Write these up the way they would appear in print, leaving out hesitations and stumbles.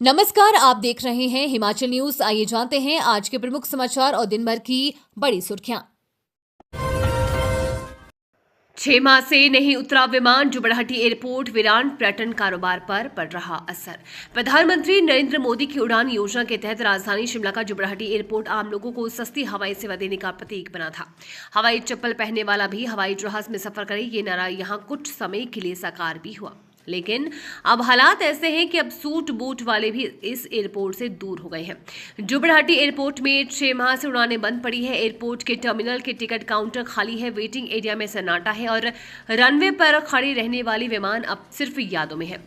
नमस्कार, आप देख रहे हैं हिमाचल न्यूज। आइए जानते हैं आज के प्रमुख समाचार और दिन भर की बड़ी सुर्खियां। 6 माह से नहीं उतरा विमान, जुब्बड़हट्टी एयरपोर्ट वीरान, पर्यटन कारोबार पर पड़ रहा असर। प्रधानमंत्री नरेंद्र मोदी की उड़ान योजना के तहत राजधानी शिमला का जुब्बड़हट्टी एयरपोर्ट आम लोगों को सस्ती हवाई सेवा देने का प्रतीक बना था। हवाई चप्पल पहनने वाला भी हवाई जहाज में सफर करे, ये नारा यहां कुछ समय के लिए साकार भी हुआ। लेकिन अब हालात ऐसे हैं कि अब सूट बूट वाले भी इस एयरपोर्ट से दूर हो गए हैं। जुब्बड़हट्टी एयरपोर्ट में 6 माह से उड़ानें बंद पड़ी है। एयरपोर्ट के टर्मिनल के टिकट काउंटर खाली है, वेटिंग एरिया में सन्नाटा है और रनवे पर खड़े रहने वाली विमान अब सिर्फ यादों में है।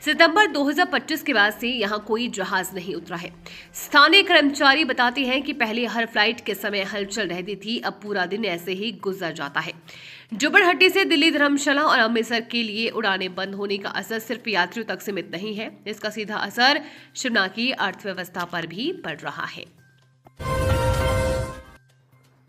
सितंबर 2025 के बाद से यहां कोई जहाज नहीं उतरा है। स्थानीय कर्मचारी बताते हैं कि पहले हर फ्लाइट के समय हलचल रहती थी, अब पूरा दिन ऐसे ही गुजर जाता है। जुब्बड़हट्टी से दिल्ली, धर्मशाला और अमृतसर के लिए उड़ानें बंद होने का असर सिर्फ यात्रियों तक सीमित नहीं है, इसका सीधा असर शिमला की अर्थव्यवस्था पर भी पड़ रहा है।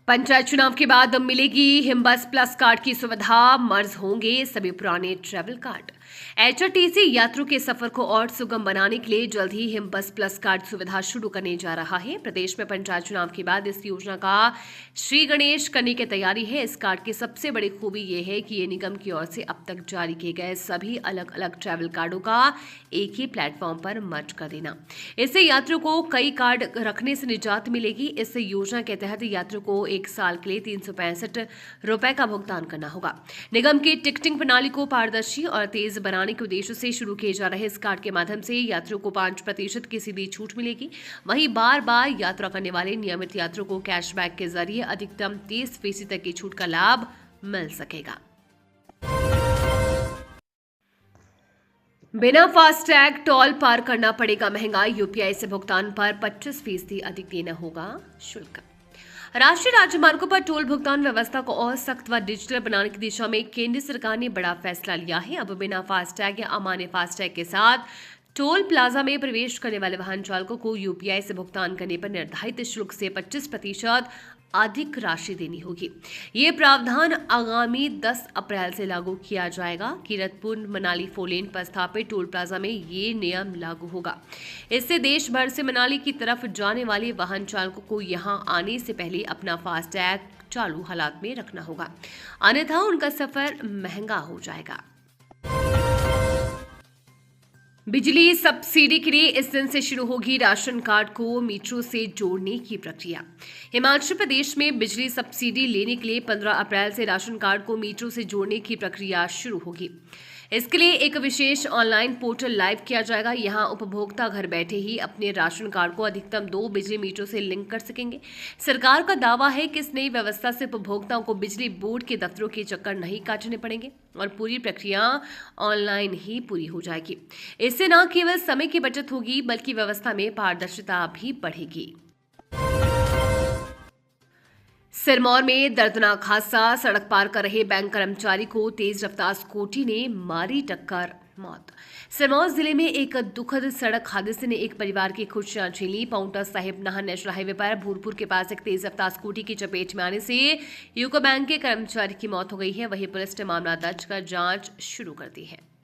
पंचायत चुनाव के बाद मिलेगी हिमबस प्लस कार्ड की सुविधा, मर्ज होंगे सभी पुराने ट्रैवल कार्ड। एचआरटीसी यात्रियों के सफर को और सुगम बनाने के लिए जल्द ही हिमबस प्लस कार्ड सुविधा शुरू करने जा रहा है। प्रदेश में पंचायत चुनाव के बाद इस योजना का श्री गणेश करने की तैयारी है। इस कार्ड की सबसे बड़ी खूबी यह है कि ये निगम की ओर से अब तक जारी किए गए सभी अलग अलग ट्रैवल कार्डों का एक ही प्लेटफॉर्म पर मर्ज कर देना। इससे यात्रियों को कई कार्ड रखने से निजात मिलेगी। इस योजना के तहत यात्रियों को एक साल के लिए 365 रुपए का भुगतान करना होगा। निगम की टिकटिंग प्रणाली को पारदर्शी और तेज बनाने के उद्देश्य से शुरू किए जा रहे इस कार्ड के माध्यम से यात्रियों को 5% की सीधी छूट मिलेगी। वहीं बार बार यात्रा करने वाले नियमित यात्रियों को कैशबैक के जरिए अधिकतम 30% तक की छूट का लाभ मिल सकेगा। बिना फास्टैग टोल पार करना पड़ेगा महंगा, यूपीआई से भुगतान पर 25% अधिक देना होगा शुल्क। राष्ट्रीय राजमार्गों पर टोल भुगतान व्यवस्था को और सख्त व डिजिटल बनाने की दिशा में केंद्र सरकार ने बड़ा फैसला लिया है। अब बिना फास्टैग या अमान्य फास्टैग के साथ टोल प्लाजा में प्रवेश करने वाले वाहन चालकों को यूपीआई से भुगतान करने पर निर्धारित शुल्क से 25% अधिक राशि देनी होगी। ये प्रावधान आगामी 10 अप्रैल से लागू किया जाएगा। कीरतपुर मनाली फोरलेन पर स्थापित टोल प्लाजा में ये नियम लागू होगा। इससे देश भर से मनाली की तरफ जाने वाले वाहन चालकों को यहां आने से पहले अपना फास्टैग चालू हालात में रखना होगा, अन्यथा उनका सफर महंगा हो जाएगा। बिजली सब्सिडी के लिए इस दिन से शुरू होगी राशन कार्ड को मीटरों से जोड़ने की प्रक्रिया। हिमाचल प्रदेश में बिजली सब्सिडी लेने के लिए 15 अप्रैल से राशन कार्ड को मीटरों से जोड़ने की प्रक्रिया शुरू होगी। इसके लिए एक विशेष ऑनलाइन पोर्टल लाइव किया जाएगा। यहां उपभोक्ता घर बैठे ही अपने राशन कार्ड को अधिकतम 2 बिजली मीटरों से लिंक कर सकेंगे। सरकार का दावा है कि इस नई व्यवस्था से उपभोक्ताओं को बिजली बोर्ड के दफ्तरों के चक्कर नहीं काटने पड़ेंगे और पूरी प्रक्रिया ऑनलाइन ही पूरी हो जाएगी। इससे न केवल समय की बचत होगी बल्कि व्यवस्था में पारदर्शिता भी बढ़ेगी। सिरमौर में दर्दनाक हादसा, सड़क पार कर रहे बैंक कर्मचारी को तेज रफ्तार स्कूटी ने मारी टक्कर, मौत। सिरमौर जिले में एक दुखद सड़क हादसे ने एक परिवार की खुशियां छीनी। पाउंटा साहिब नाहर नेशनल हाईवे पर भूरपुर के पास एक तेज रफ्तार स्कूटी की चपेट में आने से यूको बैंक के कर्मचारी की मौत हो गई है। वहीं पुलिस ने मामला दर्ज कर जांच शुरू कर दी है।